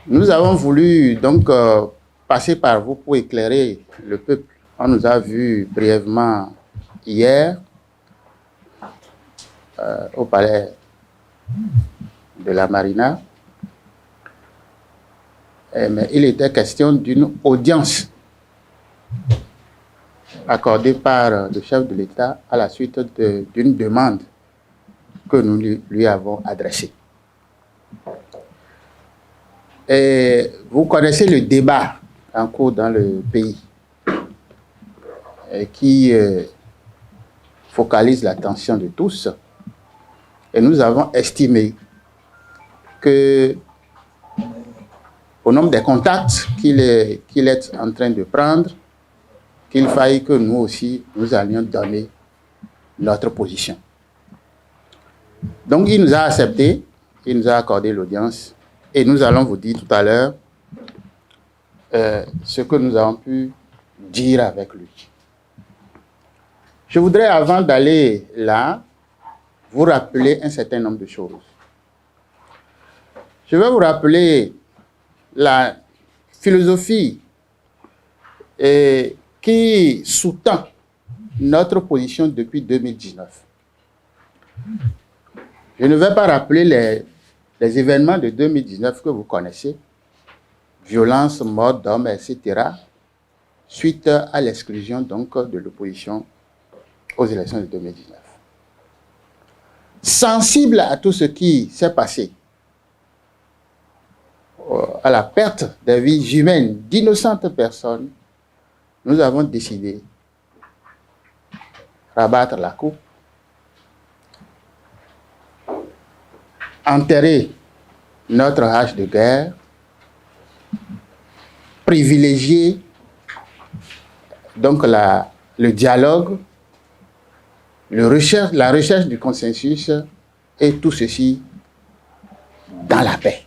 Nous avons voulu donc passer par vous pour éclairer le peuple. On nous a vu brièvement hier au palais de la Marina. Mais il était question d'une audience accordée par le chef de l'État à la suite d'une demande que nous lui avons adressée. Et vous connaissez le débat en cours dans le pays qui focalise l'attention de tous. Et nous avons estimé que, au nombre des contacts qu'il est en train de prendre, qu'il faille que nous aussi, nous allions donner notre position. Donc, il nous a accepté, il nous a accordé l'audience, et nous allons vous dire tout à l'heure ce que nous avons pu dire avec lui. Je voudrais, avant d'aller là, vous rappeler un certain nombre de choses. Je vais vous rappeler la philosophie qui sous-tend notre position depuis 2019. Je ne vais pas rappeler les événements de 2019 que vous connaissez, violence, mort d'hommes, etc., suite à l'exclusion donc de l'opposition aux élections de 2019. Sensible à tout ce qui s'est passé, à la perte des vies humaines d'innocentes personnes, nous avons décidé de rabattre la coupe, enterrer notre hache de guerre, privilégier donc le dialogue, la recherche du consensus, et tout ceci dans la paix.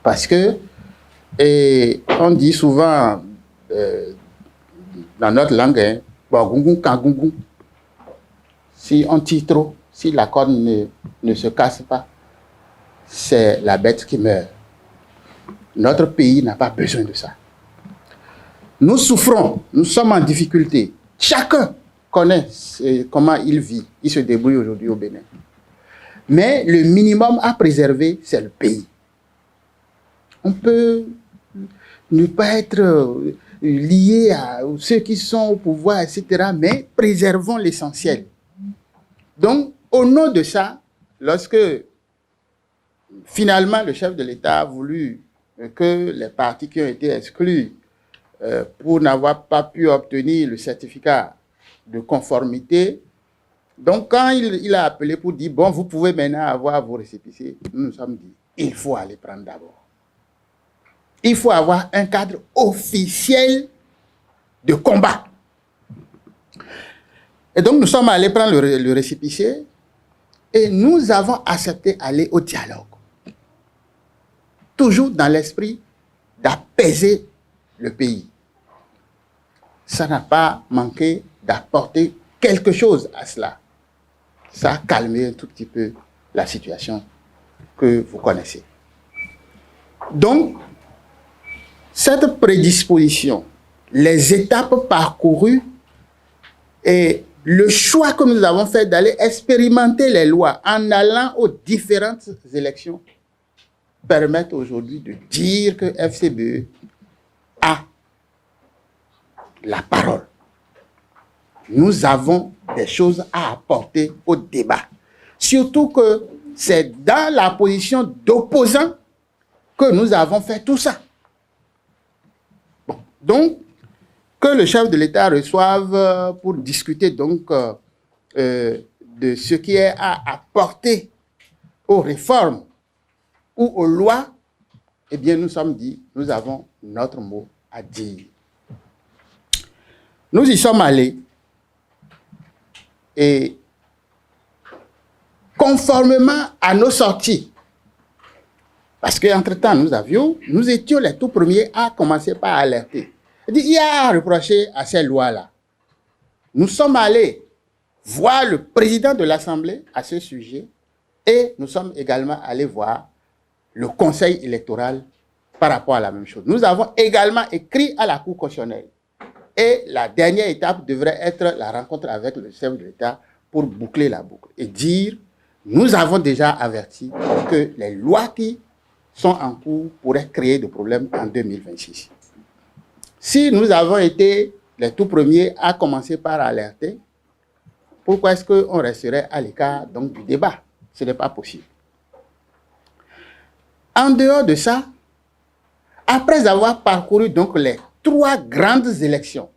Parce que, on dit souvent dans notre langue, si on tire trop, si la corde ne se casse pas, c'est la bête qui meurt. Notre pays n'a pas besoin de ça. Nous souffrons, nous sommes en difficulté. Chacun connaît comment il vit, il se débrouille aujourd'hui au Bénin. Mais le minimum à préserver, c'est le pays. On peut ne pas être lié à ceux qui sont au pouvoir, etc., mais préservons l'essentiel. Donc, au nom de ça, lorsque finalement le chef de l'État a voulu que les partis qui ont été exclus pour n'avoir pas pu obtenir le certificat de conformité, donc quand il a appelé pour dire, bon, vous pouvez maintenant avoir vos récépissés, nous nous sommes dit, il faut aller prendre d'abord. Il faut avoir un cadre officiel de combat. Et donc, nous sommes allés prendre le récépissé et nous avons accepté d'aller au dialogue. Toujours dans l'esprit d'apaiser le pays. Ça n'a pas manqué d'apporter quelque chose à cela. Ça a calmé un tout petit peu la situation que vous connaissez. Donc, cette prédisposition, les étapes parcourues et le choix que nous avons fait d'aller expérimenter les lois en allant aux différentes élections permettent aujourd'hui de dire que FCBE a la parole. Nous avons des choses à apporter au débat. Surtout que c'est dans la position d'opposant que nous avons fait tout ça. Bon, donc, que le chef de l'État reçoive pour discuter donc de ce qui est à apporter aux réformes ou aux lois, eh bien, nous sommes dit, nous avons notre mot à dire. Nous y sommes allés et conformément à nos sorties, parce qu'entre-temps, nous étions les tout premiers à commencer par alerter. Il y a à reprocher à ces lois-là. Nous sommes allés voir le président de l'Assemblée à ce sujet et nous sommes également allés voir le Conseil électoral par rapport à la même chose. Nous avons également écrit à la Cour constitutionnelle. Et la dernière étape devrait être la rencontre avec le chef de l'État pour boucler la boucle et dire, nous avons déjà averti que les lois qui sont en cours pourraient créer des problèmes en 2026. Si nous avons été les tout premiers à commencer par alerter, pourquoi est-ce qu'on resterait à l'écart donc du débat? Ce n'est pas possible. En dehors de ça, après avoir parcouru donc les 3 grandes élections,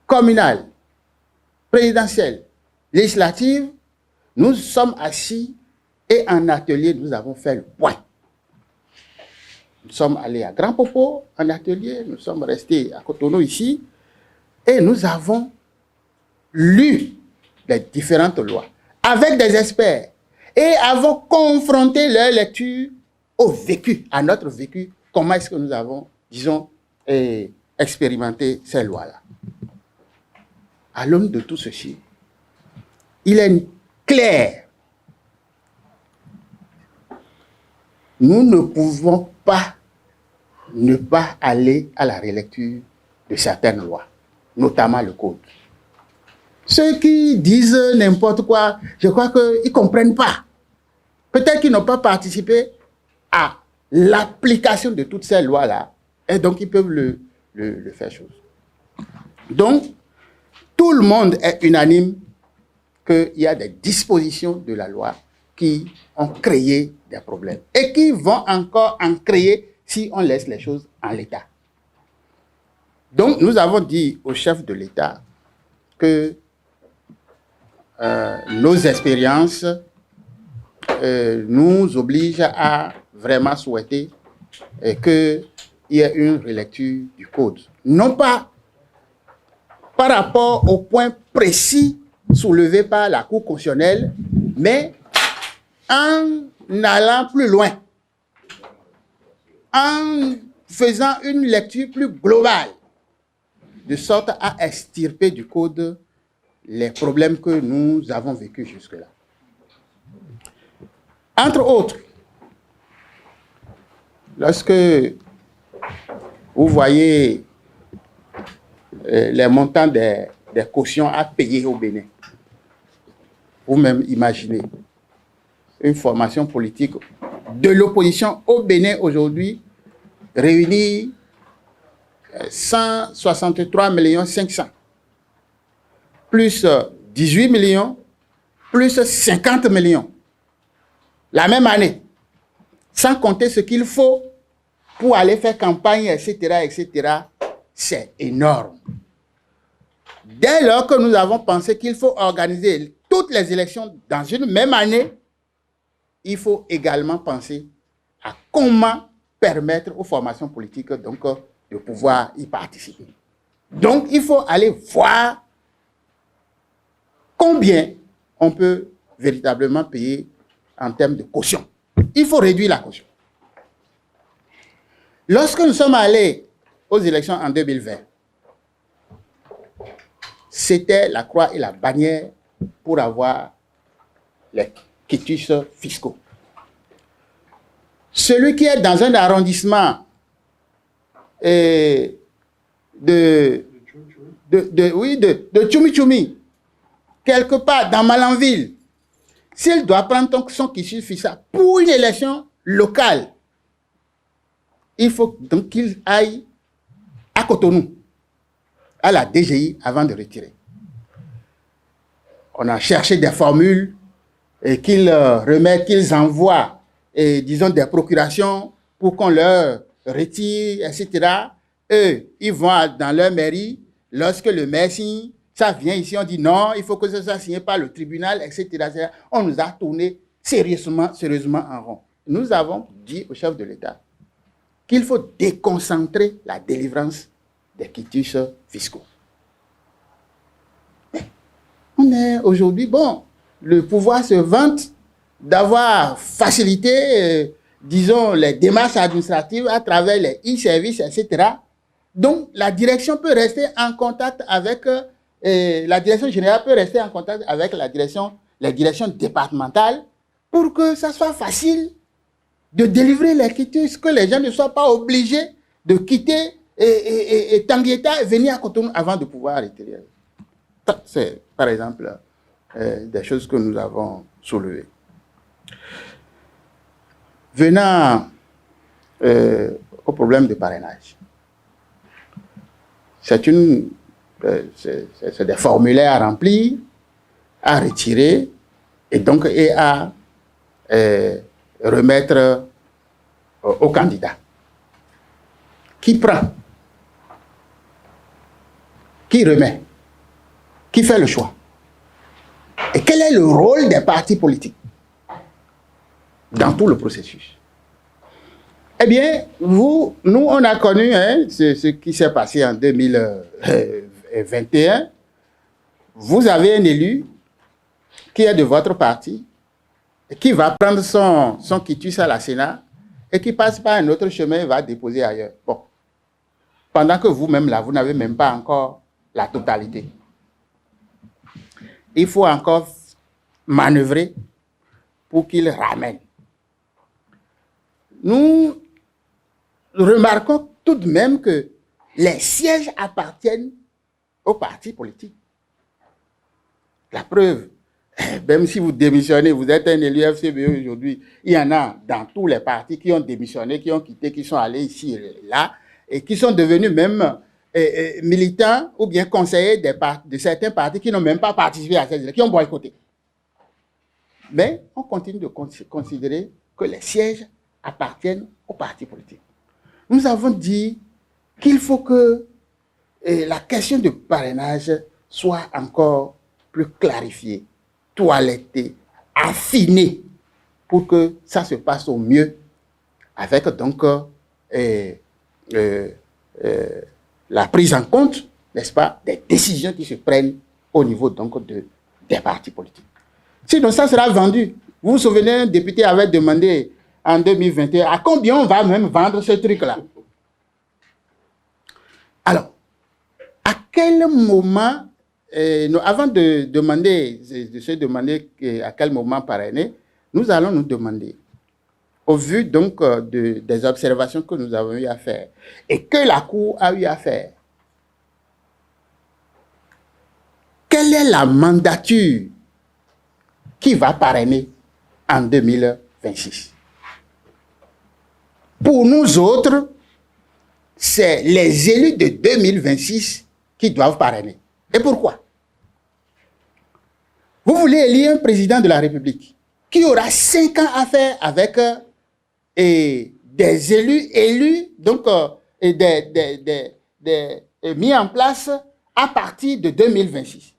communales, présidentielles, législatives, nous sommes assis et en atelier, nous avons fait le point. Nous sommes allés à Grand Popo en atelier, nous sommes restés à Cotonou ici, et nous avons lu les différentes lois avec des experts et avons confronté leur lecture au vécu, à notre vécu, comment est-ce que nous avons, disons, expérimenté ces lois-là. À l'aune de tout ceci, il est clair, nous ne pouvons pas ne pas aller à la relecture de certaines lois, notamment le code. Ceux qui disent n'importe quoi, je crois qu'ils ne comprennent pas. Peut-être qu'ils n'ont pas participé à l'application de toutes ces lois-là, et donc ils peuvent le faire chose. Donc, tout le monde est unanime qu'il y a des dispositions de la loi qui ont créé des problèmes et qui vont encore en créer si on laisse les choses en l'état. Donc, nous avons dit au chef de l'État que nos expériences nous obligent à vraiment souhaiter qu'il y ait une relecture du code. Non pas par rapport au point précis soulevé par la Cour constitutionnelle, mais en allant plus loin, en faisant une lecture plus globale, de sorte à extirper du code les problèmes que nous avons vécus jusque-là. Entre autres, lorsque vous voyez les montants des cautions à payer au Bénin, vous-même imaginez une formation politique de l'opposition au Bénin aujourd'hui réunit 163 500 000, plus 18 millions, plus 50 millions, la même année, sans compter ce qu'il faut pour aller faire campagne, etc., etc., c'est énorme. Dès lors que nous avons pensé qu'il faut organiser toutes les élections dans une même année, il faut également penser à comment permettre aux formations politiques donc, de pouvoir y participer. Donc, il faut aller voir combien on peut véritablement payer en termes de caution. Il faut réduire la caution. Lorsque nous sommes allés aux élections en 2020, c'était la croix et la bannière pour avoir les quitus fiscaux. Celui qui est dans un arrondissement de Tchoumi-Tchoumi, quelque part dans Malanville, s'il doit prendre son quitus fiscal pour une élection locale, il faut donc qu'il aille à Cotonou, à la DGI, avant de retirer. On a cherché des formules et qu'ils remettent, qu'ils envoient, et, disons, des procurations pour qu'on leur retire, etc. Eux, ils vont dans leur mairie, lorsque le maire signe, ça vient ici, on dit non, il faut que ça soit signé par le tribunal, etc., etc. On nous a tourné sérieusement en rond. Nous avons dit au chef de l'État qu'il faut déconcentrer la délivrance des quitus fiscaux. Mais on est aujourd'hui, bon, le pouvoir se vante d'avoir facilité, disons, les démarches administratives à travers les e-services, etc. Donc, la direction peut rester en contact avec, la direction générale peut rester en contact avec les directions départementales pour que ça soit facile de délivrer les quitus, que les gens ne soient pas obligés de quitter et Tanguieta et venir à Cotonou avant de pouvoir retirer. C'est, par exemple, des choses que nous avons soulevées. Venant au problème de parrainage, c'est des formulaires à remplir, à retirer et à remettre au candidat. Qui prend? Qui remet? Qui fait le choix? Et quel est le rôle des partis politiques dans tout le processus? Eh bien, nous, on a connu ce qui s'est passé en 2021. Vous avez un élu qui est de votre parti, et qui va prendre son quitus à la Sénat et qui passe par un autre chemin et va déposer ailleurs. Bon. Pendant que vous-même, là, vous n'avez même pas encore la totalité. Il faut encore manœuvrer pour qu'il ramène. Nous remarquons tout de même que les sièges appartiennent aux partis politiques. La preuve, même si vous démissionnez, vous êtes un élu FCBE aujourd'hui, il y en a dans tous les partis qui ont démissionné, qui ont quitté, qui sont allés ici et là, et qui sont devenus même militants ou bien conseillers de certains partis qui n'ont même pas participé à ces élections, qui ont boycotté. Mais on continue de considérer que les sièges appartiennent aux partis politiques. Nous avons dit qu'il faut que la question de parrainage soit encore plus clarifiée, toilettée, affinée, pour que ça se passe au mieux, avec donc la prise en compte, n'est-ce pas, des décisions qui se prennent au niveau donc des partis politiques. Sinon, ça sera vendu. Vous vous souvenez, un député avait demandé en 2021 à combien on va même vendre ce truc-là. Alors, à quel moment, avant de se demander à quel moment parrainer, nous allons nous demander, au vu donc des observations que nous avons eu à faire et que la Cour a eu à faire, quelle est la mandature qui va parrainer en 2026? Pour nous autres, c'est les élus de 2026 qui doivent parrainer. Et pourquoi? Vous voulez élire un président de la République qui aura 5 ans à faire avec des élus, donc mis en place à partir de 2026.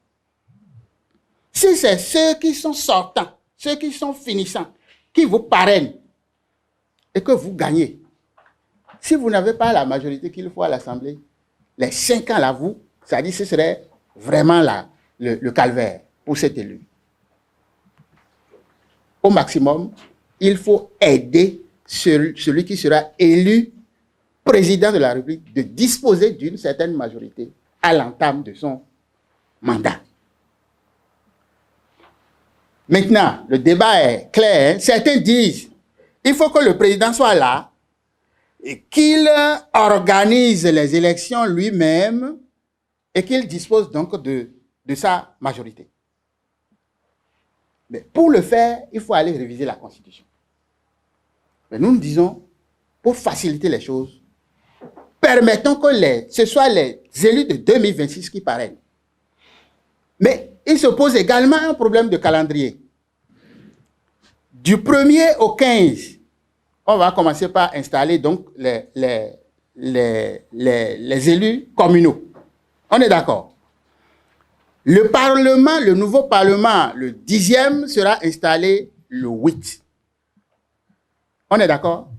Si c'est ceux qui sont sortants, ceux qui sont finissants, qui vous parrainent et que vous gagnez, si vous n'avez pas la majorité qu'il faut à l'Assemblée, les 5 ans là, c'est-à-dire ce serait vraiment le calvaire pour cet élu. Au maximum, il faut aider celui qui sera élu président de la République de disposer d'une certaine majorité à l'entame de son mandat. Maintenant, le débat est clair. Certains disent qu'il faut que le président soit là et qu'il organise les élections lui-même et qu'il dispose donc de sa majorité. Mais pour le faire, il faut aller réviser la Constitution. Mais nous disons, pour faciliter les choses, permettons que ce soit les élus de 2026 qui parrainent. Mais il se pose également un problème de calendrier. Du 1er au 15, on va commencer par installer donc les élus communaux. On est d'accord? Le Parlement, le nouveau Parlement, le 10e, sera installé le 8. On est d'accord?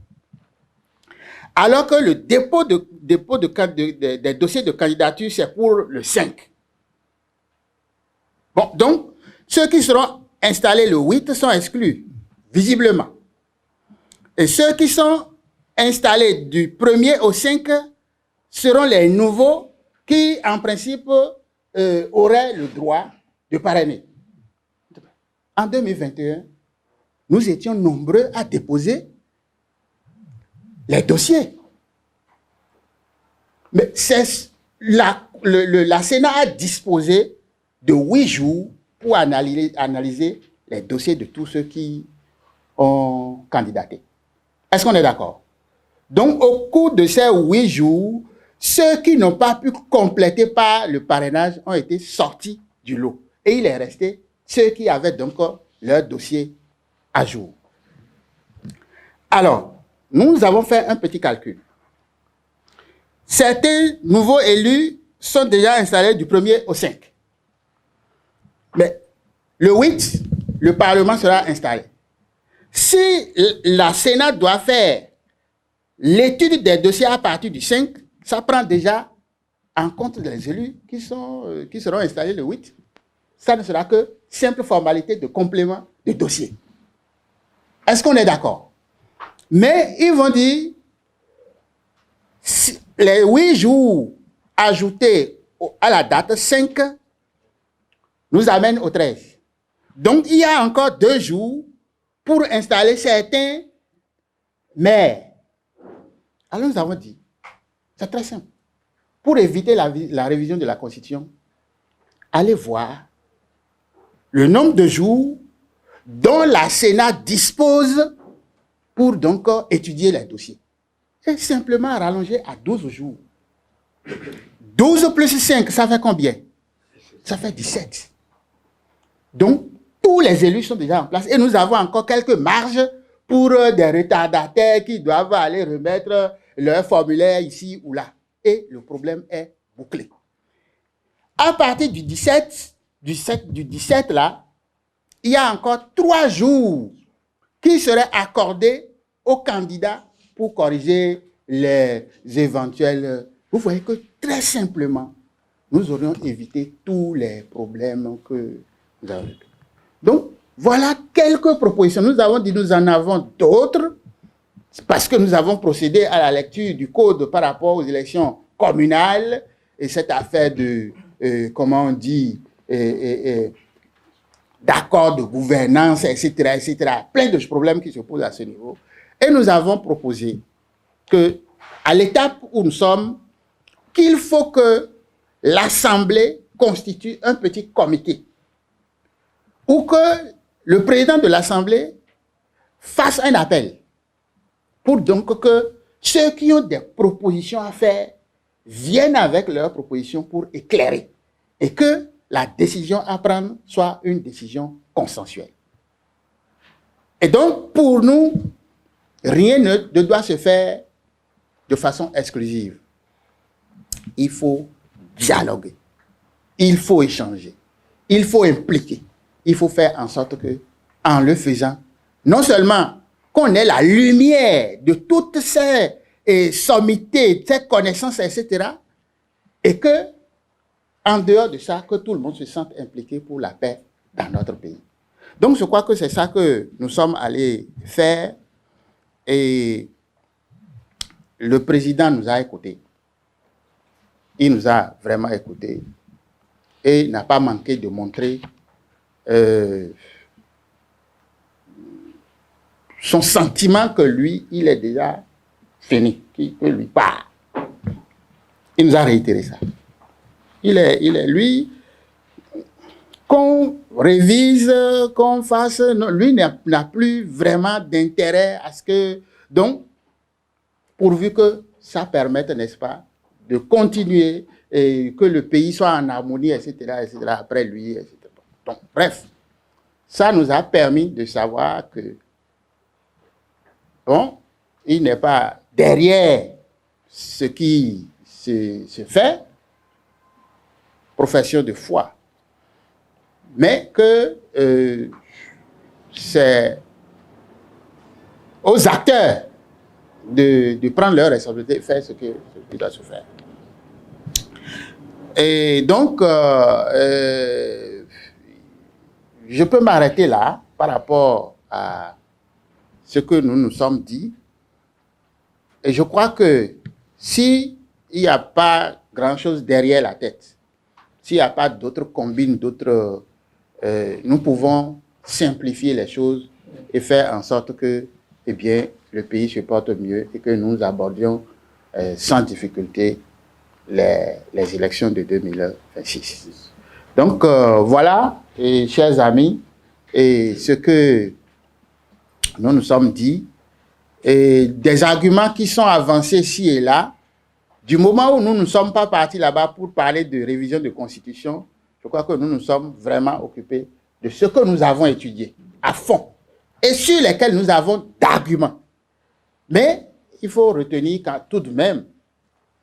Alors que le dépôt des dossiers de candidature, c'est pour le 5. Bon, donc, ceux qui seront installés le 8 sont exclus, visiblement. Et ceux qui sont installés du 1er au 5 seront les nouveaux qui, en principe, auraient le droit de parrainer. En 2021, nous étions nombreux à déposer les dossiers. Mais la Sénat a disposé de 8 jours pour analyser les dossiers de tous ceux qui ont candidaté. Est-ce qu'on est d'accord? Donc, au cours de ces 8 jours, ceux qui n'ont pas pu compléter par le parrainage ont été sortis du lot. Et il est resté ceux qui avaient donc leur dossier à jour. Alors, nous avons fait un petit calcul. Certains nouveaux élus sont déjà installés du 1er au 5. Mais le 8, le Parlement sera installé. Si la Sénat doit faire l'étude des dossiers à partir du 5, ça prend déjà en compte les élus qui seront installés le 8. Ça ne sera que simple formalité de complément de dossier. Est-ce qu'on est d'accord? Mais ils vont dire, si les 8 jours ajoutés à la date 5 nous amènent au 13. Donc, il y a encore 2 jours pour installer certains maires. Alors, nous avons dit, c'est très simple. Pour éviter la révision de la Constitution, allez voir le nombre de jours dont la Sénat dispose pour donc étudier les dossiers. C'est simplement rallongé à 12 jours. 12 plus 5, ça fait combien? Ça fait 17. Donc, tous les élus sont déjà en place et nous avons encore quelques marges pour des retardataires qui doivent aller remettre leur formulaire ici ou là. Et le problème est bouclé. À partir du 17 là, il y a encore 3 jours qui seraient accordés aux candidats pour corriger les éventuels. Vous voyez que très simplement, nous aurions évité tous les problèmes que nous avons. Donc, voilà quelques propositions. Nous avons dit, nous en avons d'autres, parce que nous avons procédé à la lecture du code par rapport aux élections communales et cette affaire de, comment on dit, d'accord de gouvernance, etc., etc. Plein de problèmes qui se posent à ce niveau. Et nous avons proposé que, à l'étape où nous sommes, qu'il faut que l'Assemblée constitue un petit comité ou que le président de l'Assemblée fasse un appel pour donc que ceux qui ont des propositions à faire viennent avec leurs propositions pour éclairer et que la décision à prendre soit une décision consensuelle. Et donc, pour nous, rien ne doit se faire de façon exclusive. Il faut dialoguer, il faut échanger, il faut impliquer, il faut faire en sorte que, en le faisant, non seulement qu'on ait la lumière de toutes ces sommités, ces connaissances, etc., et que, en dehors de ça, que tout le monde se sente impliqué pour la paix dans notre pays. Donc, je crois que c'est ça que nous sommes allés faire et le président nous a écoutés. Il nous a vraiment écoutés et n'a pas manqué de montrer son sentiment que lui, il est déjà fini, que lui part. Il nous a réitéré ça. Il est lui, qu'on révise, qu'on fasse, non, lui n'a plus vraiment d'intérêt à ce que, donc, pourvu que ça permette, n'est-ce pas, de continuer et que le pays soit en harmonie, etc., après lui, etc. Donc, bref, ça nous a permis de savoir que, bon, il n'est pas derrière ce qui se fait, profession de foi, mais que c'est aux acteurs de prendre leur responsabilité et faire ce qui doit se faire. Et donc, je peux m'arrêter là par rapport à ce que nous nous sommes dit. Et je crois que s'il n'y a pas grand-chose derrière la tête, s'il n'y a pas d'autres combines, d'autres... nous pouvons simplifier les choses et faire en sorte que, eh bien, le pays se porte mieux et que nous abordions sans difficulté les élections de 2026. Donc voilà, et, chers amis, et ce que nous nous sommes dit, et des arguments qui sont avancés ci et là, du moment où nous ne sommes pas partis là-bas pour parler de révision de constitution, je crois que nous nous sommes vraiment occupés de ce que nous avons étudié à fond et sur lesquels nous avons d'arguments. Mais il faut retenir tout de même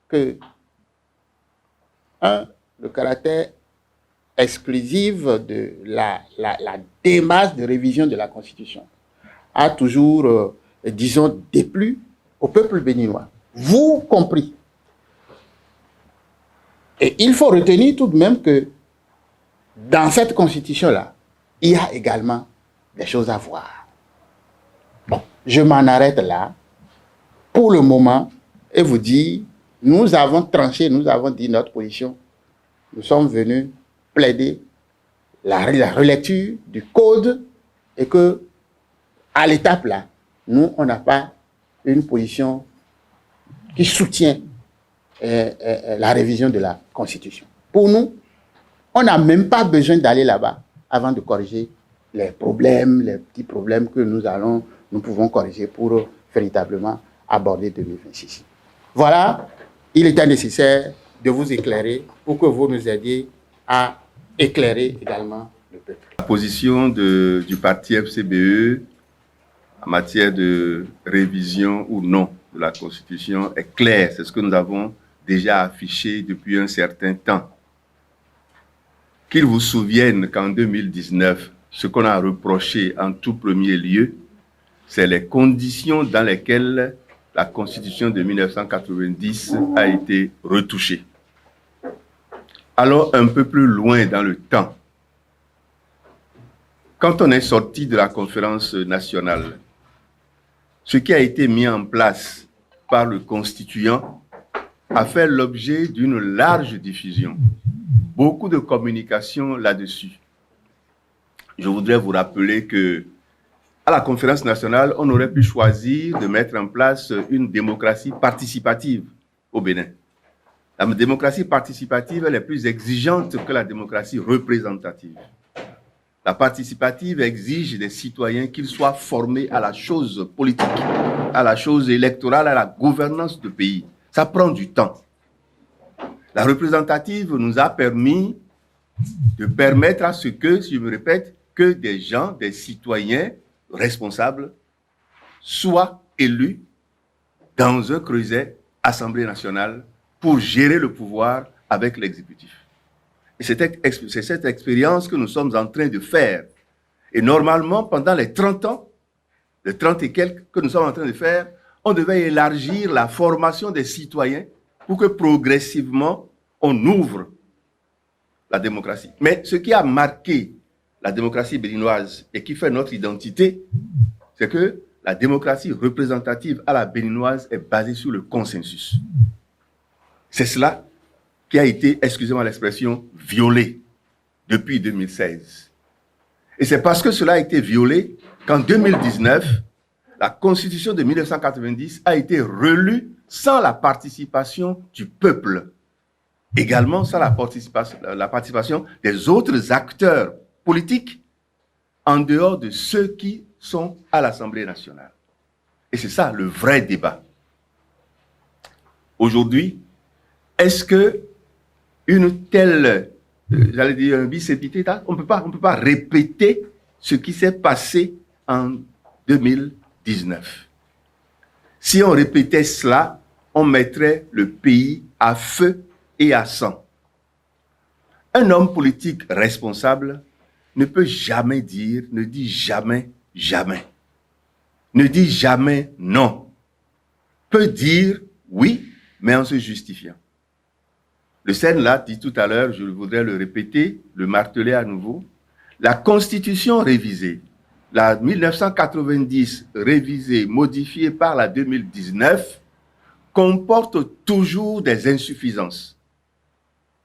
que, le caractère exclusif de la démarche de révision de la Constitution a toujours, disons, déplu au peuple béninois, vous compris. Et il faut retenir tout de même que dans cette Constitution-là, il y a également des choses à voir. Bon, je m'en arrête là pour le moment et vous dire, nous avons tranché, nous avons dit notre position. Nous sommes venus plaider la relecture du code et que, à l'étape là, nous, on n'a pas une position qui soutient la révision de la Constitution. Pour nous, on n'a même pas besoin d'aller là-bas avant de corriger les problèmes, les petits problèmes que nous pouvons corriger pour véritablement aborder 2026. Voilà, il était nécessaire de vous éclairer pour que vous nous aidiez à éclairer également le peuple. La position du parti FCBE en matière de révision ou non de la Constitution est claire. C'est ce que nous avons déjà affiché depuis un certain temps. Qu'ils vous souviennent qu'en 2019, ce qu'on a reproché en tout premier lieu, c'est les conditions dans lesquelles la Constitution de 1990 a été retouchée. Allons un peu plus loin dans le temps. Quand on est sorti de la conférence nationale, ce qui a été mis en place par le constituant a fait l'objet d'une large diffusion. Beaucoup de communication là-dessus. Je voudrais vous rappeler que à la conférence nationale, on aurait pu choisir de mettre en place une démocratie participative au Bénin. La démocratie participative, elle est plus exigeante que la démocratie représentative. La participative exige des citoyens qu'ils soient formés à la chose politique, à la chose électorale, à la gouvernance du pays. Ça prend du temps. La représentative nous a permis de permettre à ce que, si je me répète, que des gens, des citoyens responsables soient élus dans un creuset Assemblée nationale pour gérer le pouvoir avec l'exécutif. Et c'est cette expérience que nous sommes en train de faire. Et normalement, pendant les 30 ans, les 30 et quelques que nous sommes en train de faire, on devait élargir la formation des citoyens pour que progressivement, on ouvre la démocratie. Mais ce qui a marqué la démocratie béninoise et qui fait notre identité, c'est que la démocratie représentative à la béninoise est basée sur le consensus. C'est cela qui a été, excusez-moi l'expression, violé depuis 2016. Et c'est parce que cela a été violé qu'en 2019, la Constitution de 1990 a été relue sans la participation du peuple. Également sans la participation des autres acteurs politiques en dehors de ceux qui sont à l'Assemblée nationale. Et c'est ça le vrai débat. Aujourd'hui, est-ce que une telle, j'allais dire, un bis épithète, on ne peut pas répéter ce qui s'est passé en 2019. Si on répétait cela, on mettrait le pays à feu et à sang. Un homme politique responsable ne peut jamais dire, ne dit jamais, jamais. Ne dit jamais non. Peut dire oui, mais en se justifiant. Le Sène l'a dit tout à l'heure, je voudrais le répéter, le marteler à nouveau. La Constitution révisée, la 1990 révisée, modifiée par la 2019, comporte toujours des insuffisances.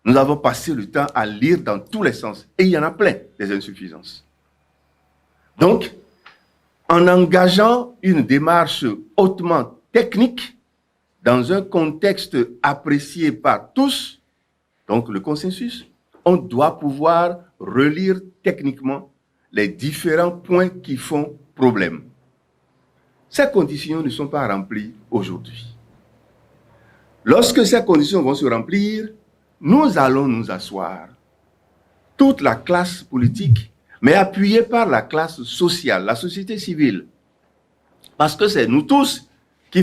Nous avons passé le temps à lire dans tous les sens, et il y en a plein, des insuffisances. Donc, en engageant une démarche hautement technique dans un contexte apprécié par tous, donc le consensus, on doit pouvoir relire techniquement les différents points qui font problème. Ces conditions ne sont pas remplies aujourd'hui. Lorsque ces conditions vont se remplir, nous allons nous asseoir, toute la classe politique, mais appuyée par la classe sociale, la société civile. Parce que c'est nous tous qui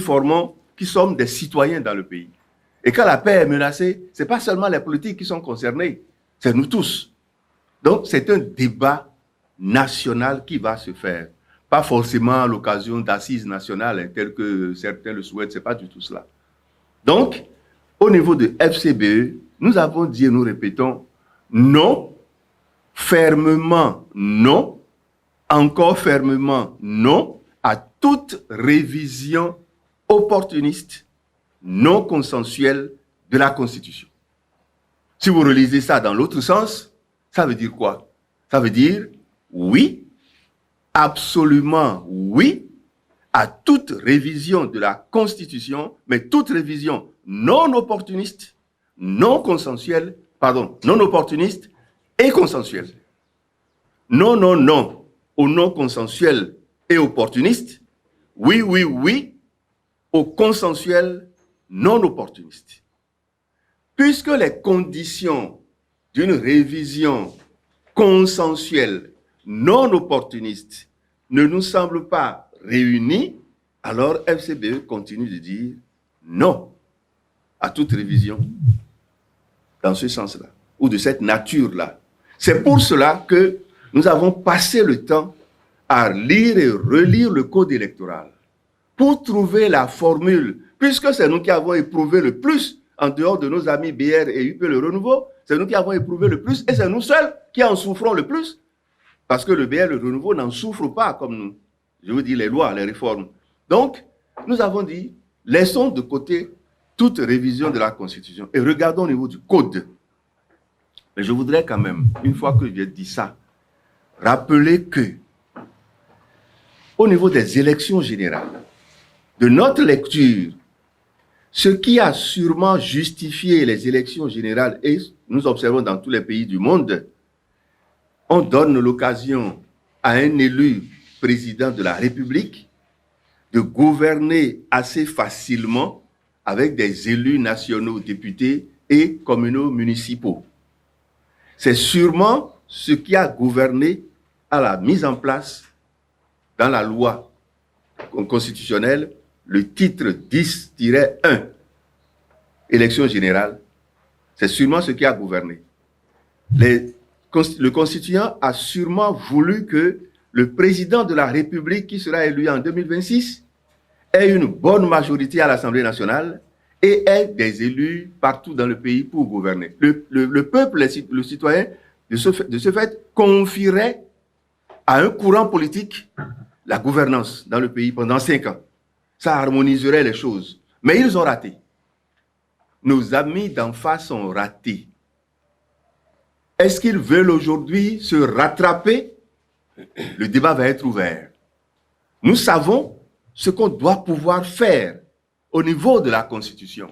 sommes des citoyens dans le pays. Et quand la paix est menacée, ce n'est pas seulement les politiques qui sont concernés, c'est nous tous. Donc c'est un débat national qui va se faire. Pas forcément à l'occasion d'assises nationales, telles que certains le souhaitent, ce n'est pas du tout cela. Donc, au niveau de FCBE, nous avons dit et nous répétons non, fermement non, encore fermement non à toute révision opportuniste, non consensuelle de la Constitution. Si vous relisez ça dans l'autre sens, ça veut dire quoi? Ça veut dire oui, absolument oui, à toute révision de la Constitution, mais toute révision non opportuniste, non consensuelle, non opportuniste et consensuelle. Non, non, non au non consensuel et opportuniste, oui, oui, oui au consensuel non opportuniste. Puisque les conditions d'une révision consensuelle non opportuniste ne nous semblent pas réunies, alors FCBE continue de dire non à toute révision dans ce sens-là, ou de cette nature-là. C'est pour cela que nous avons passé le temps à lire et relire le code électoral pour trouver la formule, puisque c'est nous qui avons éprouvé le plus, en dehors de nos amis BR et UP Le Renouveau, c'est nous qui avons éprouvé le plus, et c'est nous seuls qui en souffrons le plus, parce que le BR Le Renouveau n'en souffre pas comme nous. Je veux dire les lois, les réformes. Donc, nous avons dit, laissons de côté toute révision de la Constitution et regardons au niveau du code. Mais je voudrais quand même, une fois que j'ai dit ça, rappeler que, au niveau des élections générales, de notre lecture, ce qui a sûrement justifié les élections générales, et nous observons dans tous les pays du monde, on donne l'occasion à un élu président de la République de gouverner assez facilement avec des élus nationaux, députés et communaux municipaux. C'est sûrement ce qui a gouverné à la mise en place dans la loi constitutionnelle le titre 10-1, élection générale. C'est sûrement ce qui a gouverné. Le constituant a sûrement voulu que le président de la République qui sera élu en 2026 ait une bonne majorité à l'Assemblée nationale et ait des élus partout dans le pays pour gouverner. Le peuple, le citoyen, de ce fait, confierait à un courant politique la gouvernance dans le pays pendant 5 ans. Ça harmoniserait les choses. Mais ils ont raté. Nos amis d'en face ont raté. Est-ce qu'ils veulent aujourd'hui se rattraper? Le débat va être ouvert. Nous savons ce qu'on doit pouvoir faire au niveau de la Constitution.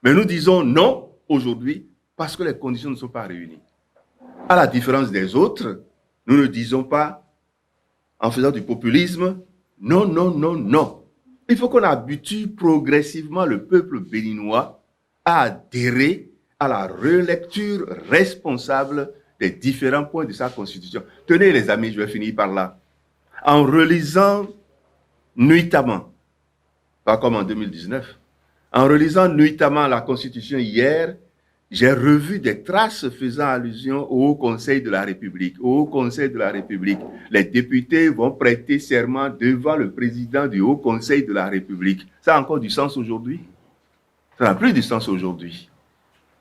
Mais nous disons non aujourd'hui parce que les conditions ne sont pas réunies. À la différence des autres, nous ne disons pas, en faisant du populisme, non, non, non, non. Il faut qu'on habitue progressivement le peuple béninois à adhérer à la relecture responsable des différents points de sa Constitution. Tenez les amis, je vais finir par là. En relisant nuitamment, pas comme en 2019, en relisant nuitamment la Constitution hier, j'ai revu des traces faisant allusion au Haut Conseil de la République. Au Haut Conseil de la République, les députés vont prêter serment devant le président du Haut Conseil de la République. Ça a encore du sens aujourd'hui? Ça n'a plus de sens aujourd'hui.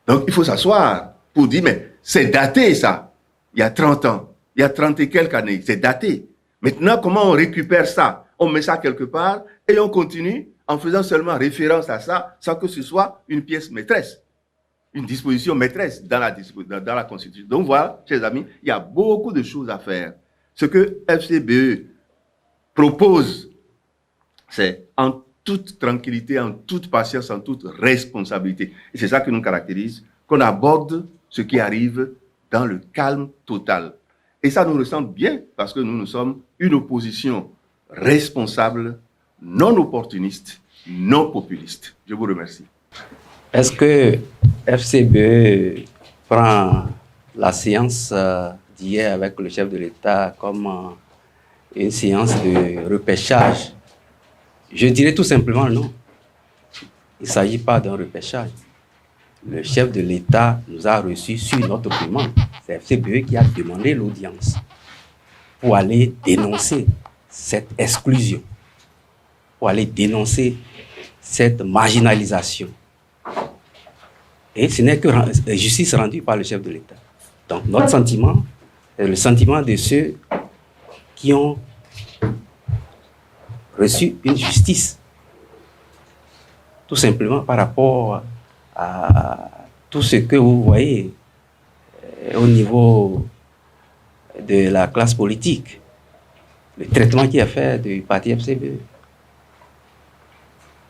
Donc, il faut s'asseoir pour dire, mais c'est daté ça. Il y a 30 ans, il y a 30 et quelques années, c'est daté. Maintenant, comment on récupère ça? On met ça quelque part et on continue en faisant seulement référence à ça sans que ce soit une pièce maîtresse. Une disposition maîtresse dans la Constitution. Donc voilà, chers amis, il y a beaucoup de choses à faire. Ce que FCBE propose, c'est en toute tranquillité, en toute patience, en toute responsabilité. Et c'est ça qui nous caractérise, qu'on aborde ce qui arrive dans le calme total. Et ça nous ressemble bien parce que nous sommes une opposition responsable, non opportuniste, non populiste. Je vous remercie. Est-ce que FCBE prend la séance d'hier avec le chef de l'État comme une séance de repêchage? Je dirais tout simplement non. Il ne s'agit pas d'un repêchage. Le chef de l'État nous a reçus sur notre demande. C'est FCBE qui a demandé l'audience pour aller dénoncer cette exclusion, pour aller dénoncer cette marginalisation. Et ce n'est que justice rendue par le chef de l'État. Donc notre sentiment est le sentiment de ceux qui ont reçu une justice, tout simplement par rapport à tout ce que vous voyez au niveau de la classe politique, le traitement qui est fait du parti FCBE.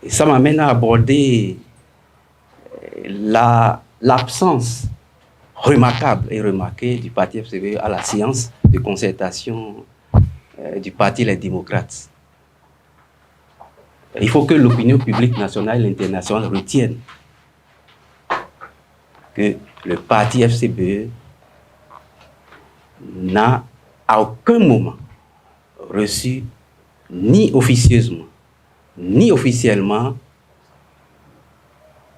Et ça m'amène à aborder l'absence remarquable et remarquée du parti FCBE à la séance de concertation du parti Les Démocrates. Il faut que l'opinion publique nationale et internationale retienne que le parti FCBE n'a à aucun moment reçu, ni officieusement, ni officiellement,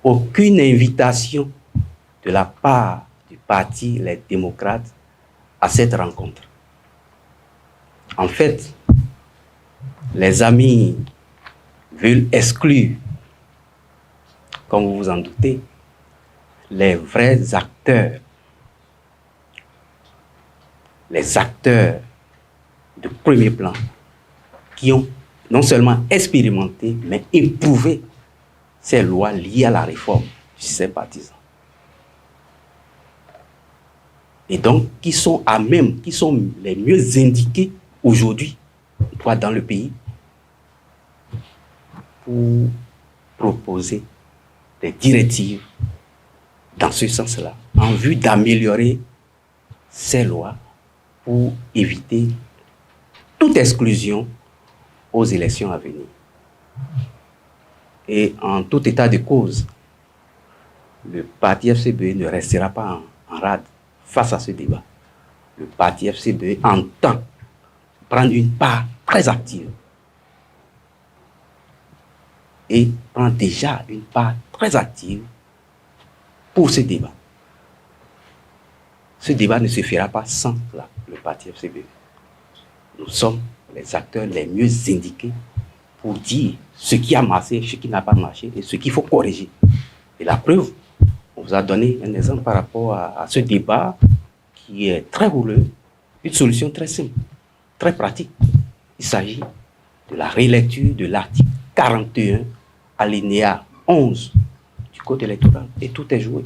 aucune invitation de la part du parti Les Démocrates à cette rencontre. En fait, les amis veulent exclure, comme vous vous en doutez, les vrais acteurs, les acteurs de premier plan qui ont non seulement expérimenté, mais éprouvé ces lois liées à la réforme du système partisan. Et donc, qui sont à même, qui sont les mieux indiqués aujourd'hui, dans le pays, pour proposer des directives dans ce sens-là, en vue d'améliorer ces lois pour éviter toute exclusion aux élections à venir. Et en tout état de cause, le parti FCBE ne restera pas en rade face à ce débat. Le parti FCBE entend prendre une part très active et prend déjà une part très active pour ce débat. Ce débat ne se fera pas sans le parti FCBE. Nous sommes les acteurs les mieux indiqués pour dire ce qui a marché, ce qui n'a pas marché et ce qu'il faut corriger. Et la preuve, on vous a donné un exemple par rapport à ce débat qui est très rouleux, une solution très simple, très pratique. Il s'agit de la relecture de l'article 41, alinéa 11 du Code électoral. Et tout est joué.